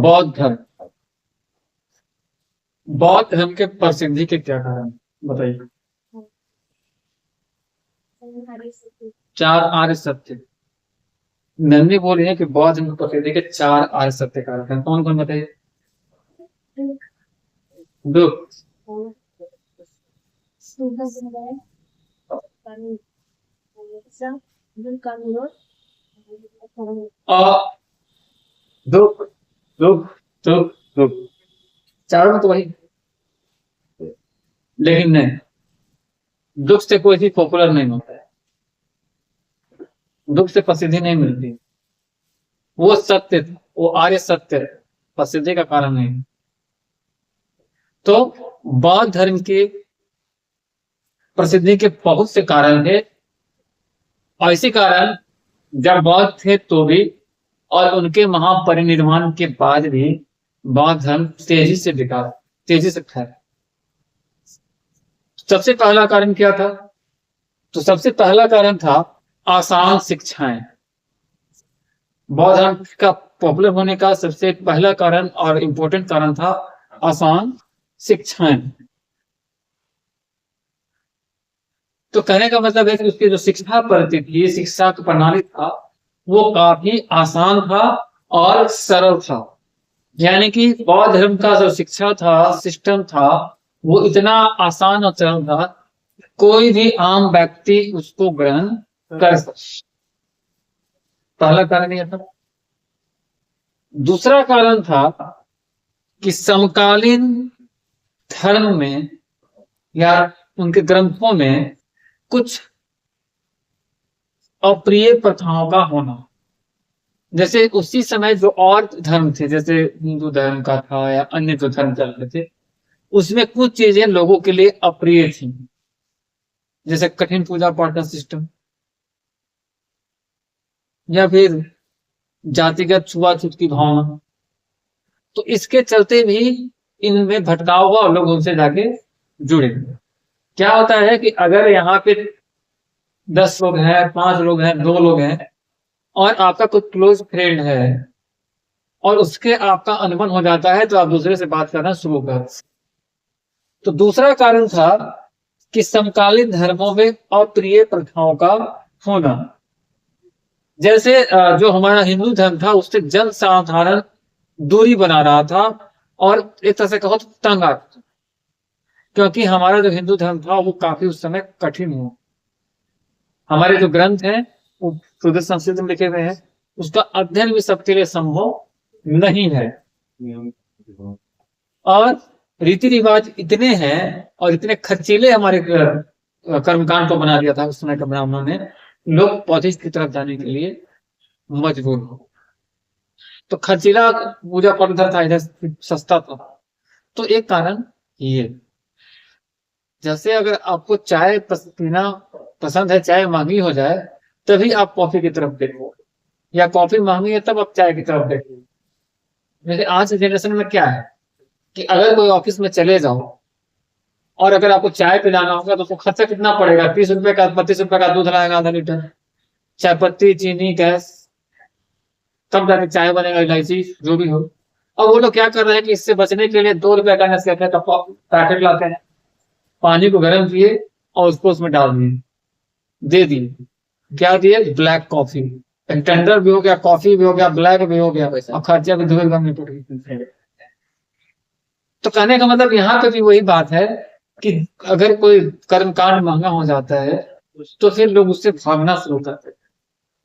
बौद्ध धर्म। बौद्ध धर्म के प्रसिद्धि के क्या कारण बताइए। चार आर्य सत्य। नंदी बोल रही है कि बौद्ध धर्म की प्रसिद्धि के चार आर्य सत्य कारक हैं। कौन कौन बताइए। दुख, दुख दुख दुख दुख, चारों में तो वही। लेकिन नहीं, दुख से कोई भी पॉपुलर नहीं होता है, दुख से प्रसिद्धि नहीं मिलती। वो सत्य, वो आर्य सत्य प्रसिद्धि का कारण नहीं। तो बौद्ध धर्म की प्रसिद्धि के बहुत से कारण थे, और इसी कारण जब बौद्ध थे तो भी और उनके महापरिनिर्वाण के बाद भी बौद्ध धर्म तेजी से विकास, तेजी से फैला। सबसे पहला कारण क्या था? तो सबसे पहला कारण था आसान शिक्षाएं। बौद्ध धर्म का पॉपुलर होने का सबसे पहला कारण और इंपॉर्टेंट कारण था आसान शिक्षाएं। तो कहने का मतलब है कि उसकी जो शिक्षा पद्धति थी, शिक्षा की प्रणाली था, वो काफी आसान था और सरल था। यानी कि बौद्ध धर्म का जो शिक्षा था, सिस्टम था, वो इतना आसान और सरल था, कोई भी आम व्यक्ति उसको ग्रहण कर सकता। पहला कारण यह था। दूसरा कारण था कि समकालीन धर्म में या उनके ग्रंथों में कुछ अप्रिय प्रथाओं का होना। जैसे उसी समय जो और धर्म थे, जैसे हिंदू धर्म का था या अन्य जो धर्म चल रहे थे, उसमें कुछ चीजें लोगों के लिए अप्रिय थी, जैसे कठिन पूजा पाठ का सिस्टम, या फिर जातिगत छुआछूत की भावना। तो इसके चलते भी इनमें भटकाव हुआ और लोग उनसे जाके जुड़े। क्या होता है कि अगर यहाँ पे 10 लोग हैं, 5 लोग हैं, 2 लोग हैं, और आपका कोई क्लोज फ्रेंड है और उसके आपका अनबन हो जाता है, तो आप दूसरे से बात करना शुरू कर। तो दूसरा कारण था कि समकालीन धर्मों में अप्रिय प्रथाओं का होना। जैसे जो हमारा हिंदू धर्म था उससे जन साधारण दूरी बना रहा था, और एक तरह से कहो तो तंग आ, क्योंकि हमारा जो हिंदू धर्म था वो काफी उस समय कठिन हुआ। हमारे जो ग्रंथ हैं वो शुद्ध संस्कृत में लिखे हुए हैं, उसका अध्ययन भी सबके लिए संभव नहीं है। और रीति रिवाज इतने हैं और इतने खर्चीले हमारे कर्मकांड को बना दिया था उस समय के ब्राह्मणों ने, लोग बौद्धिस्ट की तरफ जाने के लिए मजबूर हो। तो खर्चीला पूजा पद्धति था, इधर सस्ता था। तो एक कारण ये, जैसे अगर आपको चाय पीना पसंद है, चाय महंगी हो जाए तभी आप कॉफी की तरफ देखो, या कॉफी महंगी है तब आप चाय की तरफ देखो। जैसे आज के जनरेशन में क्या है कि अगर कोई ऑफिस में चले जाओ और अगर आपको चाय पिलाना होगा तो उसको खर्चा कितना पड़ेगा? 30 रुपए का, 32 रुपए का दूध लाएगा, आधा लीटर, चाय पत्ती, चीनी, गैस, तब जाके चाय बनेगा, इलायची, जो भी हो। अब वो लोग क्या कर रहे हैं कि इससे बचने के लिए 2 रुपए का नेस्कैफे का पैकेट लाते हैं, पानी को गर्म किए और उसको उसमें डाल दिए, दे दिए, क्या दिए? Black coffee. टेंडर भी हो गया, कॉफी भी हो गया, ब्लैक भी हो गया, और खर्चा भी दुबई में पड़ गई। तो कहने का मतलब यहाँ पे भी वही बात है कि अगर कोई कर्मकांड महंगा हो जाता है तो फिर लोग उससे भागना शुरू करते हैं।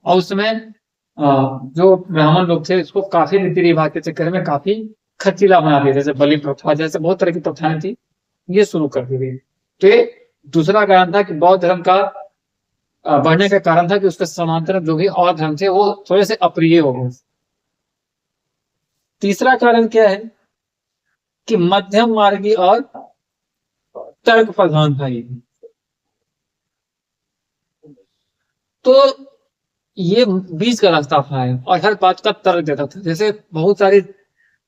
और उसमें जो ब्राह्मण लोग थे इसको काफी रीति रिवाज के चक्कर में काफी खर्चीला बना दिया, जैसे बलि प्रथा, जैसे बहुत तरह की प्रथाएं थी, ये शुरू कर दी गई। तो ये दूसरा कारण था कि बौद्ध धर्म का बढ़ने का कारण था कि उसके समांतर जो भी और धर्म थे वो थोड़े से अप्रिय हो गए। तीसरा कारण क्या है कि मध्यम मार्गी और तर्क प्रधान था ये। तो ये बीच का रास्ता अपनाया और हर बात का तर्क देता था। जैसे बहुत सारे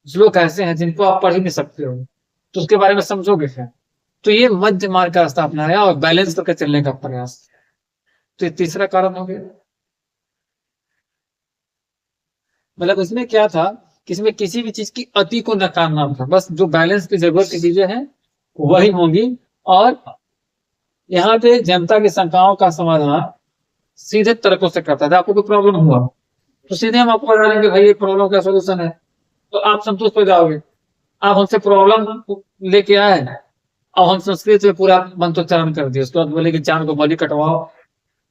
श्लोक ऐसे हैं जिनको आप पढ़ ही नहीं सकते हो, तो उसके बारे में समझोगे क्या? तो ये मध्य मार्ग का रास्ता अपनाया और बैलेंस करके चलने का प्रयास। तो ये तीसरा कारण हो गया। मतलब इसमें क्या था इसमें किसी भी चीज की अति को नकारना था, बस जो बैलेंस की जरूरत की चीजें हैं वही होंगी। और यहाँ पे जनता की शंकाओं का समाधान सीधे तर्कों से करता था। आपको कोई प्रॉब्लम हुआ तो सीधे हम आपको बता देंगे भाई ये प्रॉब्लम का सोल्यूशन है, तो आप संतुष्ट हो जाओगे। आप हमसे प्रॉब्लम लेके आए और हम संस्कृत में पूरा मंत्रोच्चारण कर दिए, उसके बाद बोले कि 4 को बलि कटवाओ,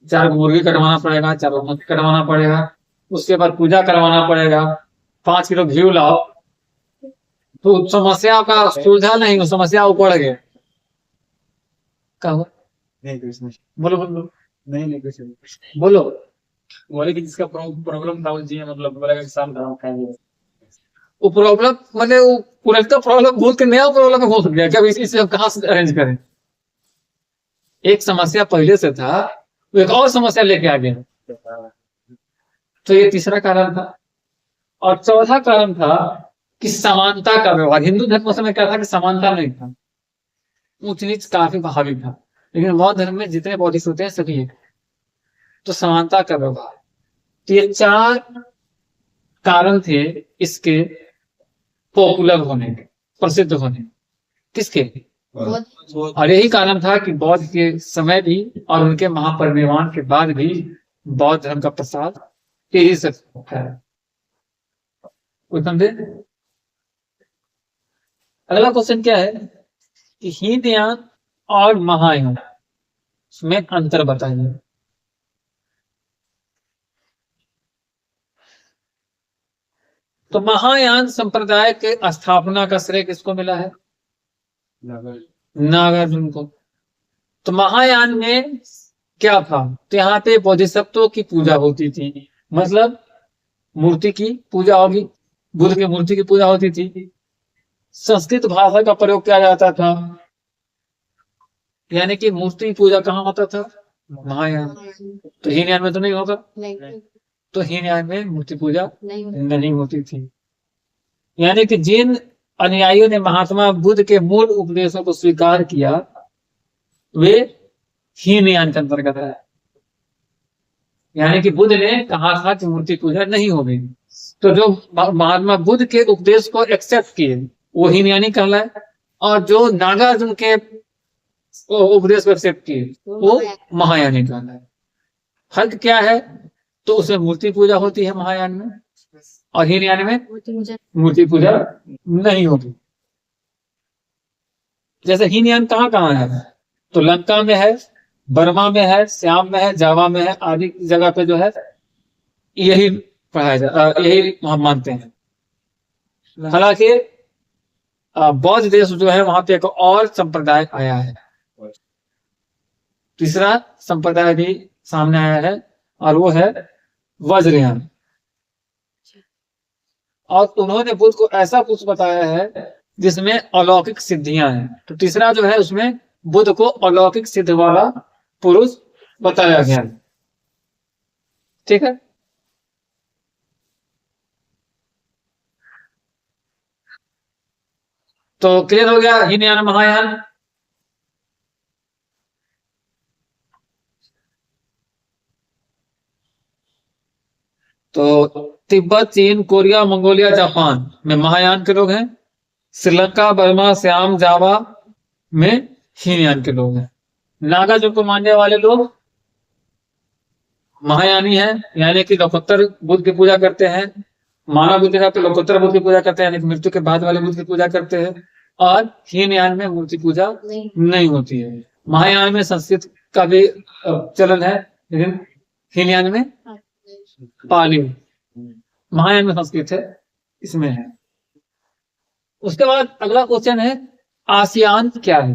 4 को मुर्गी कटवाना पड़ेगा, 4 को मछली कटवाना पड़ेगा, उसके बाद पूजा करवाना पड़ेगा, 5 किलो घी लाओ। तो समस्या का सुलझा नहीं, समस्या ऊपर गए। क्या हुआ? नहीं कुछ नहीं। बोलो बोलो। नहीं कुछ नहीं। बोलो। बोले कि जिसका प्रॉब्लम था वो जी मतलब बोलेगा कि शाम को खाएंगे। वो प्रॉब्लम मतलब वो पुराना प्रॉब्लम भूल के नया प्रॉब्लम हो गया क्या? इसे कहाँ से अरेंज करें? एक समस्या पहले से था, वो एक और समस्या लेके आ गया। तो ये तीसरा कारण था। और चौथा कारण था कि समानता का व्यवहार। हिंदू धर्म उस समय क्या था कि समानता नहीं था, ऊंच नीच काफी हावी था। लेकिन बौद्ध धर्म में जितने बौद्धिस्ट होते हैं सभी एक, तो समानता का व्यवहार। तो ये 4 कारण थे इसके पॉपुलर होने के, प्रसिद्ध होने। किसके? और यही कारण था कि बौद्ध के समय भी और उनके महापरिनिर्वाण के बाद भी बौद्ध धर्म का प्रसार तेजी से है। कोई समझे? अगला क्वेश्चन क्या है कि हीनयान और महायान में अंतर बताइए। तो महायान संप्रदाय के स्थापना का श्रेय किसको मिला है? नागार्जुन को। तो महायान में क्या था? तो यहाँ पे बोधिसत्वों की पूजा होती थी, मतलब मूर्ति की पूजा होगी, बुद्ध की मूर्ति की पूजा होती थी। संस्कृत भाषा का प्रयोग किया जाता था, यानी कि मूर्ति पूजा कहाँ होता था? महायान। तो हीनयान में तो नहीं होगा। तो हीनयान में मूर्ति पूजा नहीं होती थी। यानी कि जिन अनुयायियों ने महात्मा बुद्ध के मूल उपदेशों को स्वीकार किया वे हीनयान के अंतर्गत है। यानी कि बुद्ध ने कहा था कि मूर्ति पूजा नहीं होगी, तो जो महात्मा बुद्ध के उपदेश को एक्सेप्ट किए वो हीनयानी कहलाए, और जो नागार्जुन के उपदेश को एक्सेप्ट किए वो महायानी कहलाए। फर्क क्या है? तो उसमें मूर्ति पूजा होती है महायान में, और हीनयान में मूर्ति पूजा नहीं होती। जैसे हीनयान कहाँ कहाँ है? तो लंका में है, बर्मा में है, श्याम में है, जावा में है, आदि जगह पे जो है यही पढ़ाया यही हम मानते हैं। हालांकि बौद्ध देश जो है वहां पे एक और संप्रदाय आया है, तीसरा संप्रदाय भी सामने आया है, और वो है वज्रयान। और उन्होंने बुद्ध को ऐसा कुछ बताया है जिसमें अलौकिक सिद्धियां हैं। तो तीसरा जो है उसमें बुद्ध को अलौकिक सिद्ध वाला पुरुष बताया गया। ठीक है। तो क्लियर हो गया हीनयान महायान। तो तिब्बत, चीन, कोरिया, मंगोलिया, जापान में महायान के लोग हैं। श्रीलंका, बर्मा, श्याम, जावा में हीनयान के लोग हैं। नागार्जुन को मानने वाले लोग महायानी हैं, यानी कि लोकोत्तर बुद्ध की पूजा करते हैं। मानव बुद्ध का लोकोत्तर बुद्ध की पूजा करते हैं, यानी कि मृत्यु के बाद वाले बुद्ध की पूजा करते हैं। और हीनयान में मूर्ति पूजा नहीं होती है। महायान में संस्कृत का भी चलन है, लेकिन हीनयान में पाली। महायान में संस्कृत है, इसमें है। उसके बाद अगला क्वेश्चन है आसियान क्या है?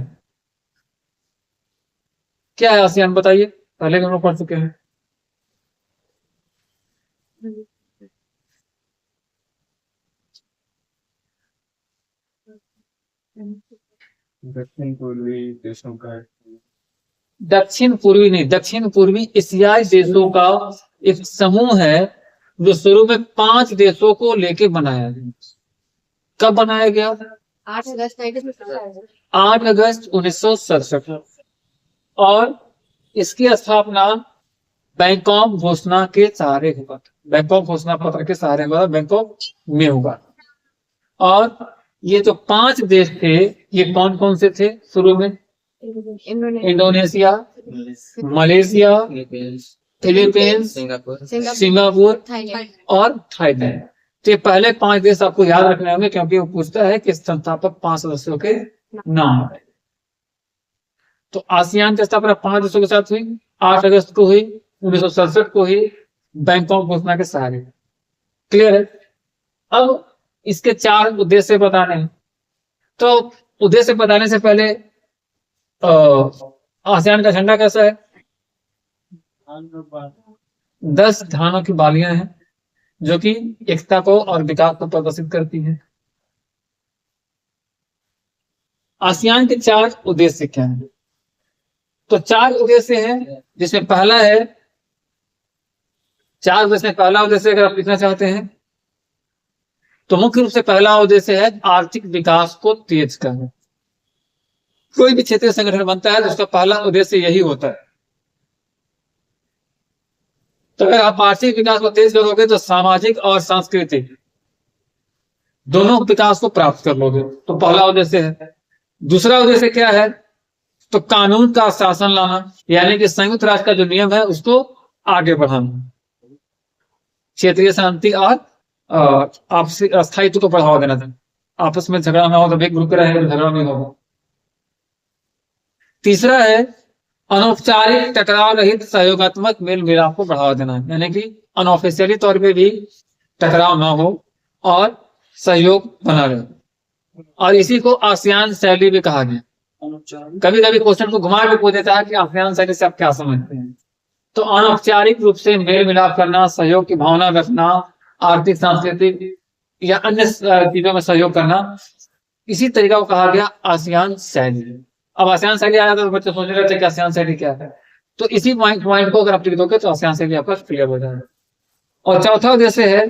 क्या है आसियान बताइए, पहले हम लोग पढ़ चुके हैं। दक्षिण पूर्वी देशों का, दक्षिण पूर्वी नहीं, दक्षिण पूर्वी एशियाई देशों का एक समूह है जो शुरू में 5 देशों को लेके बनाया गया। कब बनाया गया? 8 अगस्त 8 अगस्त 1967। और इसकी स्थापना बैंकॉक घोषणा के सहारे हुआ था। बैंकॉक घोषणा पत्र के सहारे हुआ, बैंकॉक में हुआ। और ये जो 5 देश थे, ये कौन कौन से थे शुरू में? इंडोनेशिया, मलेशिया, फिलीपींस, सिंगापुर और थाईलैंड। तो ये पहले 5 देश आपको याद रखने होंगे, क्योंकि वो पूछता है कि संस्थापक 5 सदस्यों के नाम। तो आसियान की स्थापना 5 देशों के साथ हुई, 8 अगस्त को हुई, 1967 को हुई, बैंकॉक घोषणा के सहारे। क्लियर है? अब इसके 4 उद्देश्य बताने हैं। तो उद्देश्य बताने से पहले आसियान का झंडा कैसा है? 10 धानों की बालियां हैं, जो कि एकता को और विकास को प्रदर्शित करती हैं। आसियान के 4 उद्देश्य क्या हैं? तो 4 उद्देश्य हैं, जिसमें पहला है, 4 उद्देश्य में पहला उद्देश्य अगर आप लिखना चाहते हैं तो मुख्य रूप से पहला उद्देश्य है आर्थिक विकास को तेज करना। कोई भी क्षेत्रीय संगठन बनता है तो उसका पहला उद्देश्य यही होता है। तो अगर आप आर्थिक विकास को तेज करोगे तो सामाजिक और सांस्कृतिक दोनों विकास को प्राप्त कर लोगे। तो पहला उद्देश्य है। दूसरा उद्देश्य क्या है? तो कानून का शासन लाना, यानी कि संयुक्त राष्ट्र का जो नियम है उसको आगे बढ़ाना, क्षेत्रीय शांति और आपसी स्थायित्व को बढ़ावा देना था। आपस में झगड़ा ना हो तो एक ग्रुप के रहेंगे तो झगड़ा नहीं होगा। तीसरा है अनौपचारिक टकराव रहित सहयोगात्मक मेल मिलाप को बढ़ावा देना, यानी कि अनऑफिशियली तौर पे भी टकराव ना हो और सहयोग बना रहे। और इसी को आसियान शैली भी कहा गया। कभी कभी क्वेश्चन को घुमा के पूछ देता है कि आसियान शैली से आप क्या समझते हैं। तो अनौपचारिक रूप से मेल मिलाप करना, सहयोग की भावना रखना, आर्थिक सांस्कृतिक या अन्य चीजों में सहयोग करना, इसी तरीका को कहा गया आसियान शैली। अब आसियान शैली आया तो बच्चे सोच रहे थे कि आसियान शैली क्या है, तो इसी पॉइंट को अगर आप लिख दोगे तो आसियान शैली आपका क्लियर हो जाएगा। और चौथा उद्देश्य है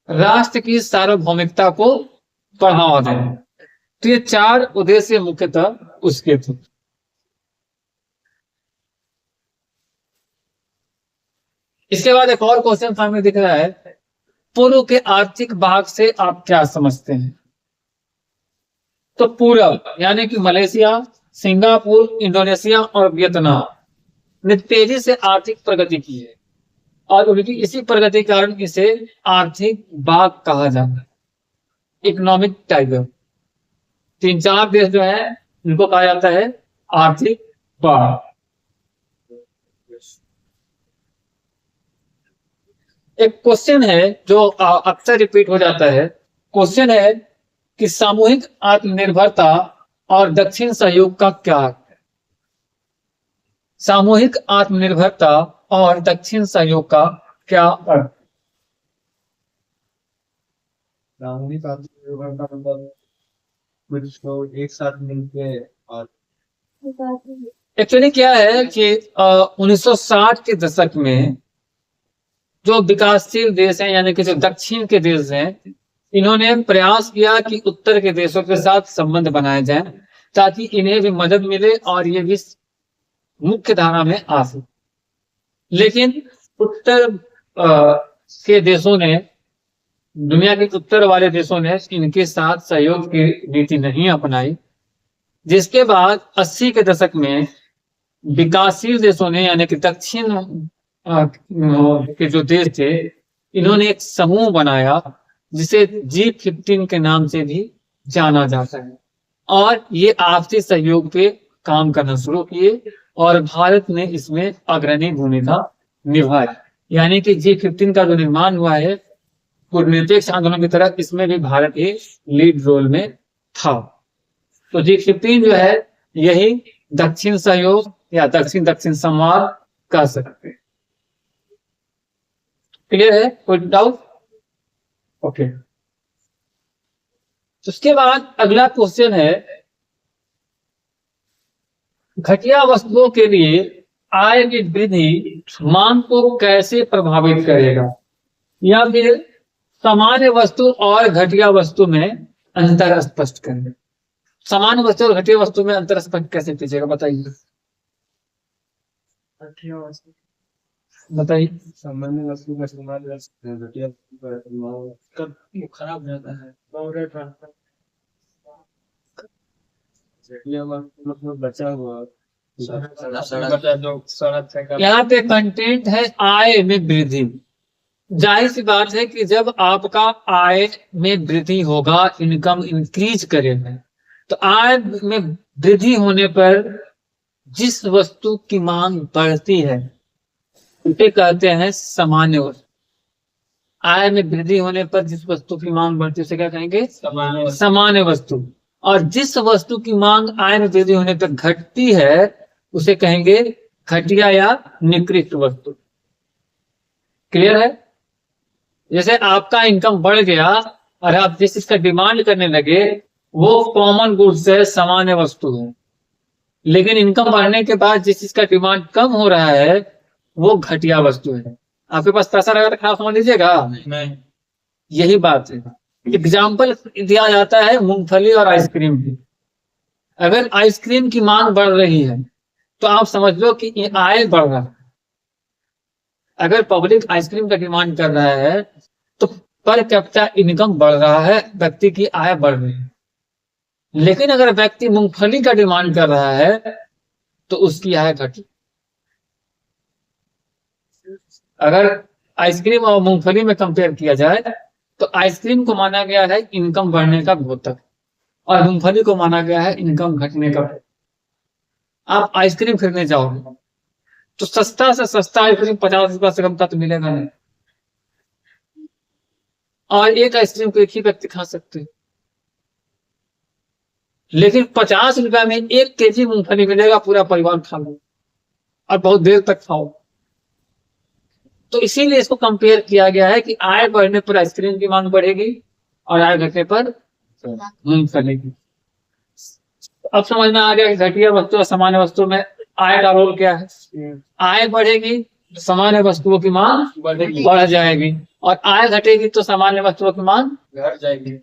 राष्ट्र की सार्वभौमिकता को बढ़ावा देना। तो ये 4 उद्देश्य मुख्यतः उसके थे। इसके बाद एक और क्वेश्चन सामने दिख रहा है, पूर्व के आर्थिक भाग से आप क्या समझते हैं? तो पूर्व यानी कि मलेशिया, सिंगापुर, इंडोनेशिया और वियतनाम ने तेजी से आर्थिक प्रगति की है, और उनकी इसी प्रगति के कारण इसे आर्थिक बाघ कहा जाता है, इकोनॉमिक टाइगर। 3-4 देश जो है इनको कहा जाता है आर्थिक बाघ। एक क्वेश्चन है जो अक्सर रिपीट हो जाता है। क्वेश्चन है कि सामूहिक आत्मनिर्भरता और दक्षिण सहयोग का क्या अर्थ है? सामूहिक आत्मनिर्भरता और दक्षिण सहयोग का क्या अर्थ? सामूहिक आत्मनिर्भरता मतलब कुछ लोग एक साथ मिलके और एक्चुअली क्या है कि 1960 के दशक में जो विकासशील देश हैं, यानी कि जो दक्षिण के देश हैं, इन्होंने प्रयास किया कि उत्तर के देशों के साथ संबंध बनाए जाएं, ताकि इन्हें भी मदद मिले और ये भी मुख्य धारा में आ सके। लेकिन उत्तर के देशों ने, दुनिया के उत्तर वाले देशों ने इनके साथ सहयोग की नीति नहीं अपनाई, जिसके बाद 80 के दशक में विकासशील देशों ने, यानी कि दक्षिण के जो देश थे, इन्होंने एक समूह बनाया जिसे G15 के नाम से भी जाना जाता है, और ये आपसी सहयोग पे काम करना शुरू किए, और भारत ने इसमें अग्रणी भूमिका निभाई। यानी कि G15 का जो निर्माण हुआ है कूटनीतिक आंदोलन की तरह, इसमें भी भारत एक लीड रोल में था। तो G15 जो है यही दक्षिण सहयोग या दक्षिण दक्षिण संवाद कह सकते हैं। क्लियर है? कोई डाउट? ओके। उसके बाद अगला क्वेश्चन है, घटिया वस्तुओं के लिए आय की वृद्धि मांग को कैसे प्रभावित करेगा, या फिर सामान्य वस्तु और घटिया वस्तु में अंतर स्पष्ट करेगा? सामान्य वस्तु और घटिया वस्तु में अंतर स्पष्ट कैसे कीजिएगा, बताइए। बताइए। सामान्य वस्तु का इस्तेमाल घटिया वस्तु का इस्तेमाल कब खराब हो जाता है। ये मतलब बचा हुआ बचा जो सड़क से यहाँ पे कंटेंट है आय में वृद्धि। जाहिर सी बात है कि जब आपका आय में वृद्धि होगा, इनकम इंक्रीज करेगा, तो आय में वृद्धि होने पर जिस वस्तु की मांग बढ़ती है उसे कहते हैं सामान्य वस्तु। आय में वृद्धि होने पर जिस वस्तु की मांग बढ़ती है उसे क्या कहेंगे? सामान्य वस्तु। और जिस वस्तु की मांग आय में वृद्धि होने पर घटती है उसे कहेंगे घटिया या निकृष्ट वस्तु। क्लियर है? जैसे आपका इनकम बढ़ गया और आप जिस चीज का डिमांड करने लगे वो कॉमन गुड्स है, सामान्य वस्तु है। लेकिन इनकम बढ़ने के बाद जिस चीज का डिमांड कम हो रहा है वो घटिया वस्तु है। आपके पास पैसा रहेगा तो खराब समझ लीजिएगा नहीं। यही बात है। एग्जाम्पल दिया जाता है मूंगफली और आइसक्रीम की। अगर आइसक्रीम की मांग बढ़ रही है तो आप समझ लो कि ये आय बढ़ रहा है। अगर पब्लिक आइसक्रीम का डिमांड कर रहा है तो पर कैपिटा इनकम बढ़ रहा है, व्यक्ति की आय बढ़ रही है। लेकिन अगर व्यक्ति मूंगफली का डिमांड कर रहा है तो उसकी आय घटी। अगर आइसक्रीम और मूंगफली में कंपेयर किया जाए तो आइसक्रीम को माना गया है इनकम बढ़ने का घोतक और मूंगफली को माना गया है इनकम घटने का। आप आइसक्रीम खरीदने जाओगे तो सस्ता से सस्ता आइसक्रीम 50 रुपया से कम का तो मिलेगा नहीं, और एक आइसक्रीम को एक ही व्यक्ति खा सकते हैं। लेकिन 50 रुपया में 1 केजी मूंगफली मिलेगा, पूरा परिवार खा लो और बहुत देर तक खाओ। तो इसीलिए इसको कंपेयर किया गया है कि आय बढ़ने पर आइसक्रीम की मांग बढ़ेगी और आय घटने पर मूंगफली की। अब समझ में आ गया कि घटिया वस्तु और सामान्य वस्तु में आय का रोल क्या है। आय बढ़ेगी तो सामान्य वस्तुओं की मांग बढ़ जाएगी और आय घटेगी तो सामान्य वस्तुओं की मांग घट जाएगी।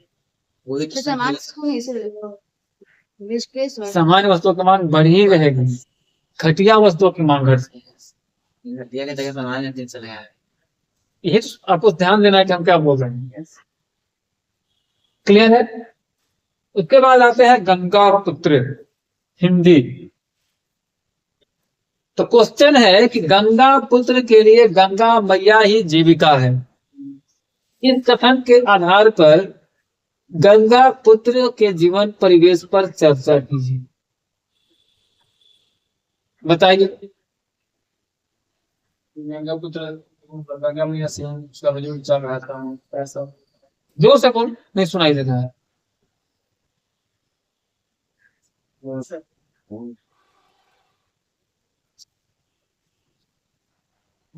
सामान्य वस्तुओं की मांग बढ़ ही रहेगी, घटिया वस्तुओं की मांग घट जाएगी। यही तो आपको ध्यान देना है कि हम क्या बोल रहे हैं। क्लियर है? उसके बाद आते हैं गंगा पुत्र, हिंदी। तो क्वेश्चन है कि गंगा पुत्र के लिए गंगा मैया ही जीविका है। इस कथन के आधार पर गंगा पुत्र के जीवन परिवेश पर चर्चा कीजिए। बताइए। गंगा पुत्र गंगा मैया से उसका वजूद चल रहा था, ऐसा जोर से बोल, नहीं सुनाई दे रहा है।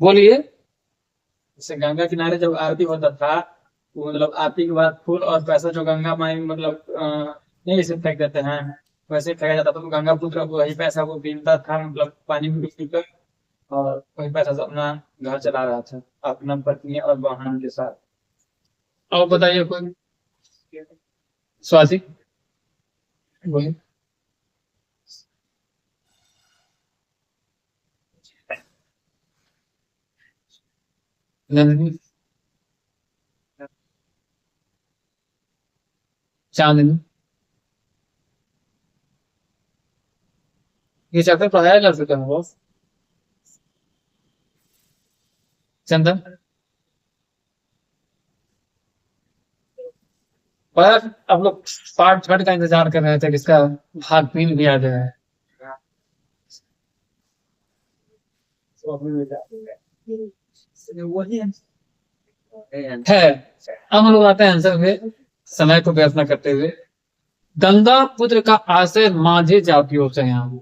बोलिए। जैसे गंगा किनारे जब आरती होता था तो मतलब आरती के बाद फूल और पैसा जो गंगा माई मतलब नहीं ऐसे फेंक देते हैं, वैसे फेंका जाता था। तो गंगा पुत्र वही पैसा को बीनता था, मतलब पानी में डूब कर, और वही पैसा से अपना घर चला रहा था अपना पत्नी और वाहन के साथ। और बताइए कोई। स्वाति बोलिए। नंदिनी, चांदनी, ये चैप्टर पढ़ाया कर सकते हैं बॉस। चंदन, पर आप लोग पार्ट थर्ड का इंतजार कर रहे थे, किसका भाग 3 भी आ गया है। वही है। अब हम लोग आते हैं आंसर में, समय को व्यर्थ न करते हुए। गंगा पुत्र का आशय माझे जातियों से, यहाँ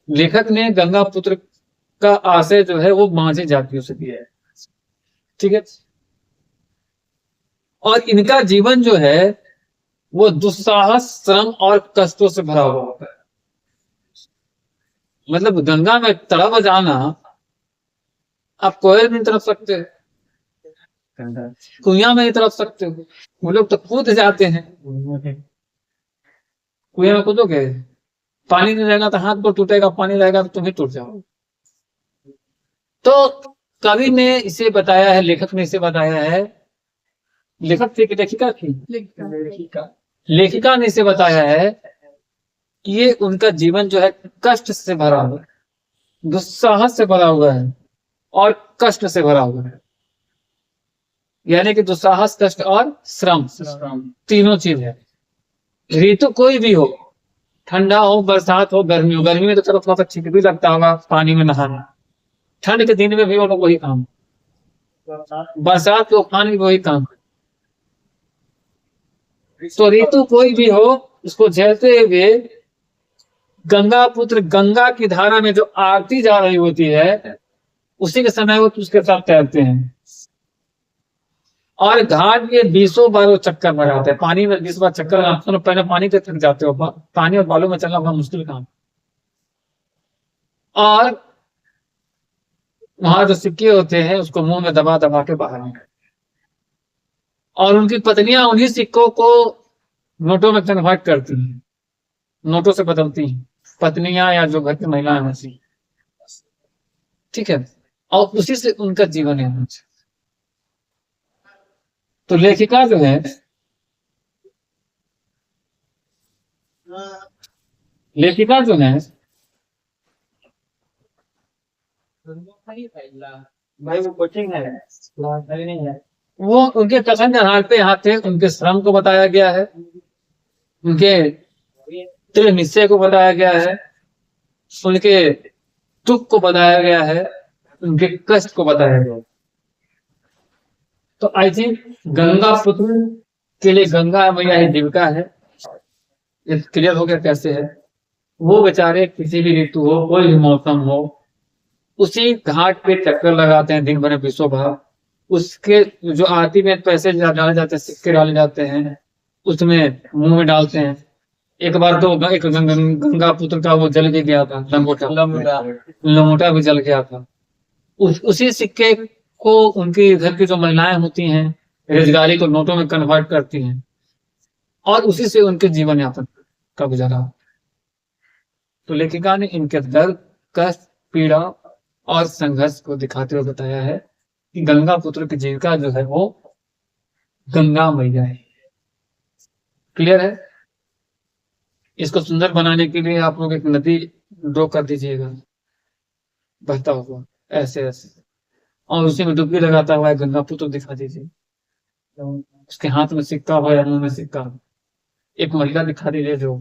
लेखक ने गंगा पुत्र का आशय जो है वो माझे जातियों से दिया है। ठीक है। और इनका जीवन जो है वो दुस्साहस, श्रम और कष्टों से भरा हुआ होता है। मतलब गंगा में तड़प जाना, आप कोयल में नहीं तड़प सकते हो, कुइया में नहीं तड़प सकते हो। वो लोग तो कूद जाते हैं। कुइया में कूदोगे, पानी नहीं रहेगा तो हाथ पर टूटेगा, पानी रहेगा तो तुम ही टूट जाओ। तो कवि ने इसे बताया है, लेखक ने इसे बताया है, लेखक थी कि लेखिका थी? लेखिका ने इसे बताया है ये उनका जीवन जो है कष्ट से भरा हुआ है, दुस्साहस से भरा हुआ है और कष्ट से भरा हुआ है। यानी कि दुस्साहस, कष्ट और श्रम, तीनों चीज है। ऋतु कोई भी हो, ठंडा हो, बरसात हो, गर्मी हो। गर्मी में तो चलो थोड़ा सा ठीक भी लगता होगा पानी में नहाना, ठंड के दिन में भी वो लोग वही काम, बरसात के उफान भी वही काम। तो ऋतु कोई भी हो, उसको झेलते हुए गंगा पुत्र गंगा की धारा में जो आरती जा रही होती है, उसी के समय वो उसके साथ तैरते हैं और घाट के 20 बार वो चक्कर लगाते हैं। पानी में 20 बार चक्कर लगाते हैं, पहले पानी के थक जाते हो, पानी और बालू में चलना बड़ा मुश्किल काम। और वहां जो सिक्के होते हैं उसको मुंह में दबा दबा के बाहर निकाल, और उनकी पत्नियां उन्हीं सिक्कों को नोटों में कन्वर्ट करती हैं, नोटों से बदलती हैं, पत्नियां या जो घर की महिलाएं होती, ठीक है, और उसी से उनका जीवन है। तो लेखिका जो है, लेखिका जो है भाई वो कोचिंग है नहीं है, वो उनके कथन के आधार पे यहाँ पे उनके श्रम को बताया गया है, उनके दृढ़ निश्चय को बताया गया है, उनके दुख को बताया गया है, उनके कष्ट को बताया गया है। तो आई थिंक गंगा पुत्र के लिए गंगा मैया ही जीविका है। ये क्लियर हो गया कैसे है। वो बेचारे किसी भी ऋतु हो, कोई भी मौसम हो, उसी घाट पे चक्कर लगाते हैं दिन भर में 20 बार। उसके जो आरती में पैसे डाले जाते हैं, सिक्के डाले जाते हैं, उसमें मुंह में डालते हैं। एक बार तो एक गंगा पुत्र का वो जल भी गया था, लंगोटा भी जल गया था। उसी सिक्के को उनकी घर की जो महिलाएं होती हैं, रोजगारी को नोटों में कन्वर्ट करती हैं और उसी से उनके जीवन यापन का गुजारा। तो लेखिका ने इनके दर्द, कष्ट, पीड़ा और संघर्ष को दिखाते हुए बताया है कि गंगा पुत्र की जीविका जो है वो गंगा मैया है। क्लियर है। इसको सुंदर बनाने के लिए आप लोग एक नदी ड्रॉ कर दीजिएगा, बहता हुआ ऐसे ऐसे, और उसी में डुबकी लगाता हुआ गंगा पुत्र दिखा दीजिए। उसके हाथ में सिक्का हो या मुंह में सिक्का, एक महिला दिखा दीजिए जो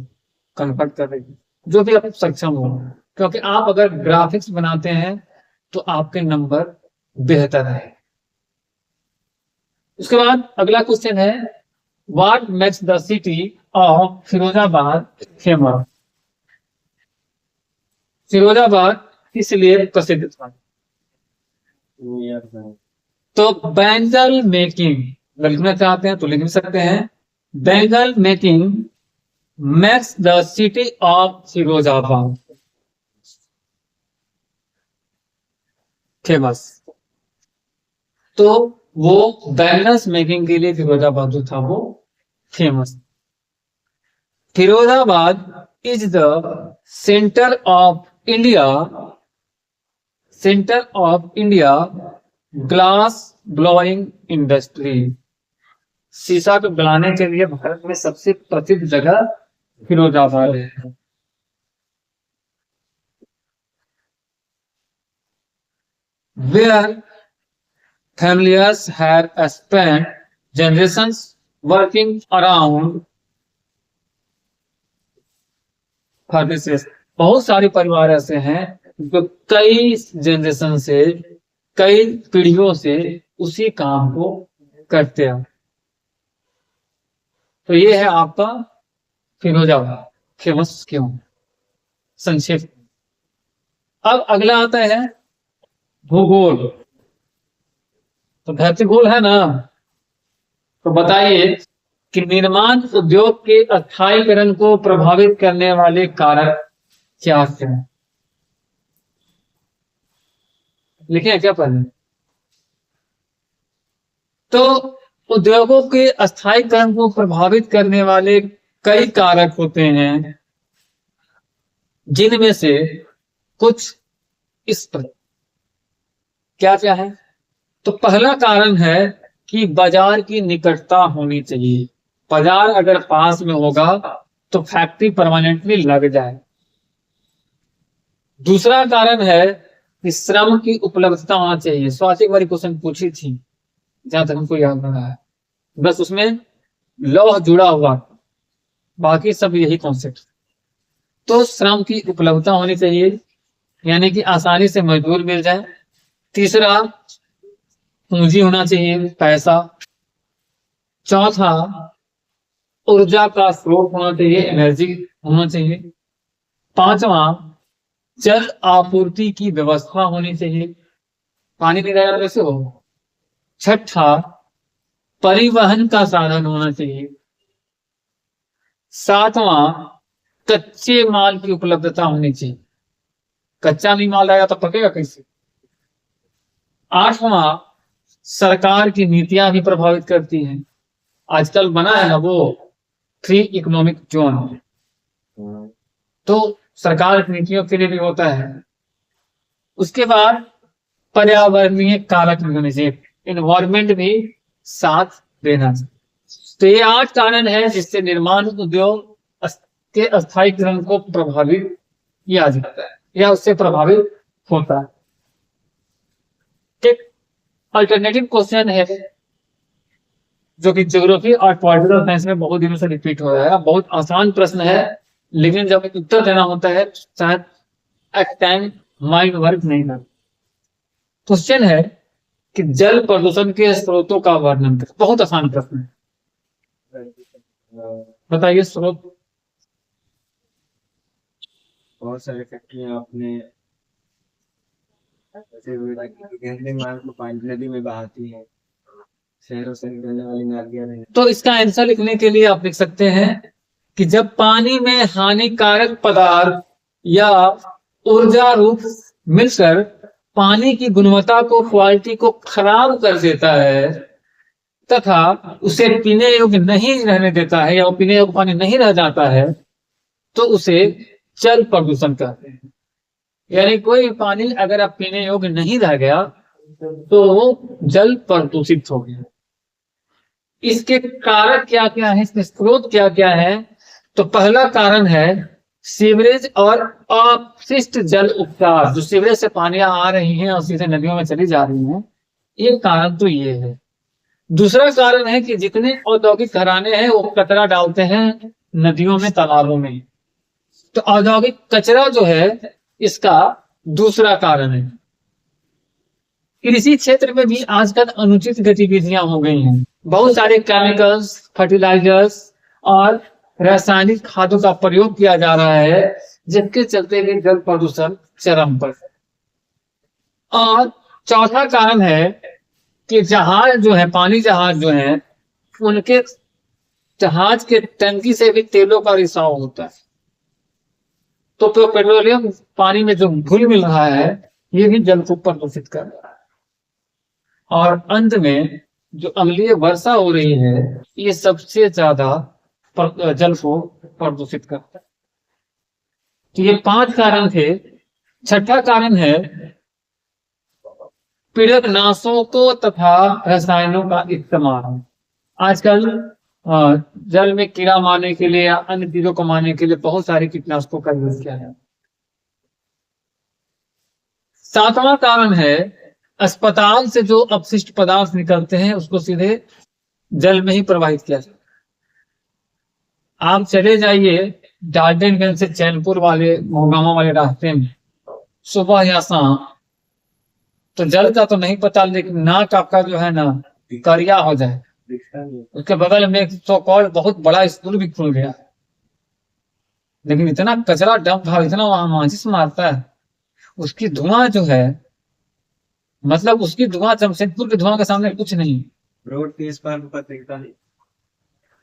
कन्वर्ट कर रही है, जो भी आप सक्षम हो। क्योंकि आप अगर ग्राफिक्स बनाते हैं तो आपके नंबर बेहतर है। उसके बाद अगला क्वेश्चन है, what makes the city of Firozabad famous. Firozabad इसलिए प्रसिद्ध था। तो बैंगल मेकिंग, अगर लिखना चाहते हैं तो लिख सकते हैं, bangle making makes the city of Firozabad famous. तो वो बैंगल्स मेकिंग के लिए फिरोजाबाद जो था वो famous. Firozabad is the centre of India, centre of India glass blowing industry. शीशा को बनाने के लिए भारत में सबसे प्रसिद्ध जगह फिरोजाबाद है। Where families had spent generations working around furnaces। बहुत सारे परिवार ऐसे हैं जो कई जनरेशन से, कई पीढ़ियों से उसी काम को करते हैं। तो ये है आपका फिरोजाबाद फेमस क्यों, संक्षेप। अब अगला आता है भूगोल। तो धरतीगोल है ना, तो बताइए कि निर्माण उद्योग के स्थायीकरण को प्रभावित करने वाले कारक क्या हैं। लिखे क्या पहले। तो उद्योगों के स्थायीकरण को प्रभावित करने वाले कई कारक होते हैं, जिनमें से कुछ इस पर क्या क्या है। तो पहला कारण है कि बाजार की निकटता होनी चाहिए। बाजार अगर पास में होगा तो फैक्ट्री परमानेंटली लग जाए। दूसरा कारण है कि श्रम की उपलब्धता होना चाहिए। स्वाति एक बारी क्वेश्चन पूछी थी, जहां तक हमको याद रहा है, बस उसमें लौह जुड़ा हुआ, बाकी सब यही कॉन्सेप्ट। तो श्रम की उपलब्धता होनी चाहिए, यानी कि आसानी से मजदूर मिल जाए। तीसरा, पूंजी होना चाहिए, पैसा। चौथा, ऊर्जा का स्रोत होना चाहिए, एनर्जी होना चाहिए। पांचवा, जल आपूर्ति की व्यवस्था होनी चाहिए, पानी नहीं रहेगा तो कैसे हो। छठा, परिवहन का साधन होना चाहिए। सातवां, कच्चे माल की उपलब्धता होनी चाहिए, कच्चा नहीं माल रहेगा तो पकेगा कैसे। आठवां, सरकार की नीतियां भी प्रभावित करती हैं। आजकल बना है ना वो फ्री इकोनॉमिक जोन, तो सरकार की नीतियों के लिए भी होता है। उसके बाद पर्यावरणीय कारक भी होने चाहिए, इन्वायरमेंट भी साथ देना चाहिए। तो ये 8 कारण है जिससे निर्माण उद्योग के स्थायीकरण को प्रभावित किया जाता है या उससे प्रभावित होता है। एक अल्टरनेटिव क्वेश्चन है जो कि ज्योग्राफी और पॉलिटिकल साइंस में बहुत दिनों से रिपीट हो रहा है। बहुत आसान प्रश्न है, लेकिन जब उत्तर देना होता है शायद एट टाइम माइंड वर्क नहीं करता। क्वेश्चन है कि जल प्रदूषण के स्रोतों का वर्णन करें। बहुत आसान प्रश्न है, बताइए स्रोत। बहुत सारे फैक्ट्रियां अपने गंदे माल को पानी नदी में बहाती है, शहरों से निकलने वाली नालियां नहीं। तो इसका आंसर लिखने के लिए आप लिख सकते हैं कि जब पानी में हानिकारक पदार्थ या ऊर्जा रूप मिलकर पानी की गुणवत्ता को, क्वालिटी को खराब कर देता है तथा उसे पीने योग्य नहीं रहने देता है, या वो पीने योग्य पानी नहीं रह जाता है, तो उसे जल प्रदूषण कहते हैं। यानी कोई पानी अगर आप पीने योग्य नहीं रह गया तो वो जल प्रदूषित हो गया। इसके कारक क्या क्या है, इसके स्रोत क्या क्या है। तो पहला कारण है सीवरेज और अपशिष्ट जल उपचार। जो सीवरेज से पानियां आ रही हैं और सीधे नदियों में चली जा रही हैं, ये कारण तो ये है। दूसरा कारण है कि जितने औद्योगिक घराने हैं वो कचरा डालते हैं नदियों में, तालाबों में। तो औद्योगिक कचरा जो है इसका दूसरा कारण है। कृषि क्षेत्र में भी आजकल अनुचित गतिविधियां हो गई हैं। बहुत सारे केमिकल्स, फर्टिलाइजर्स और रासायनिक खादों का प्रयोग किया जा रहा है, जिसके चलते भी जल प्रदूषण चरम पर। और चौथा कारण है कि जहाज जो है, पानी जहाज जो है, उनके जहाज के टंकी से भी तेलों का रिसाव होता है। तो पेट्रोलियम पानी में जो घुल मिल रहा है, ये भी जल को प्रदूषित कर रहा है। और अंत में जो अम्लीय वर्षा हो रही है, ये सबसे ज्यादा जल को प्रदूषित करता है। तो ये 5 कारण थे। छठा कारण है कीटनाशकों तथा रसायनों का इस्तेमाल। आजकल जल में कीड़ा मारने के लिए या अन्य चीजों को मारने के लिए बहुत सारे कीटनाशकों का यूज किया है। सातवां कारण है अस्पताल से जो अपशिष्ट पदार्थ निकलते हैं उसको सीधे जल में ही प्रवाहित किया जाता है। आप चले जाइए डाल्टनगंज से चैनपुर वाले, मोहगामा वाले रास्ते में सुबह या शाम, तो जल का तो नहीं पता, लेकिन नाक आपका जो है ना करिया हो जाए। उसके बगल में एक सो कॉल्ड बहुत बड़ा स्कूल भी खुल गया, लेकिन इतना कचरा डंप था, इतना वहां माचिस मारता है, उसकी धुआं जो है, मतलब उसकी धुआं जमशेदपुर के धुआं के सामने कुछ नहीं। रोड के इस पार पता दिखता नहीं।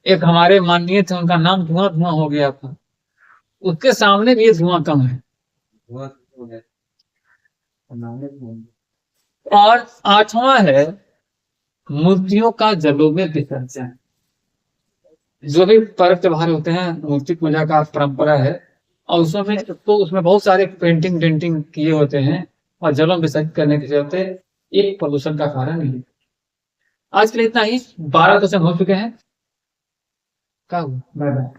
एक हमारे माननीय थे, उनका नाम धुआं धुआं हो गया था, उसके सामने भी ये धुआं कम है। और आठवां है मूर्तियों का जलों में विसर्जन। जो भी पर्व त्योहार होते हैं, मूर्ति पूजा का परंपरा है, और उसमें बहुत सारे पेंटिंग डेंटिंग किए होते हैं, और जलों में विसर्जित करने के चलते एक प्रदूषण का कारण है। आज के लिए इतना ही। 12 क्वेश्चन हो चुके हैं। Bye bye.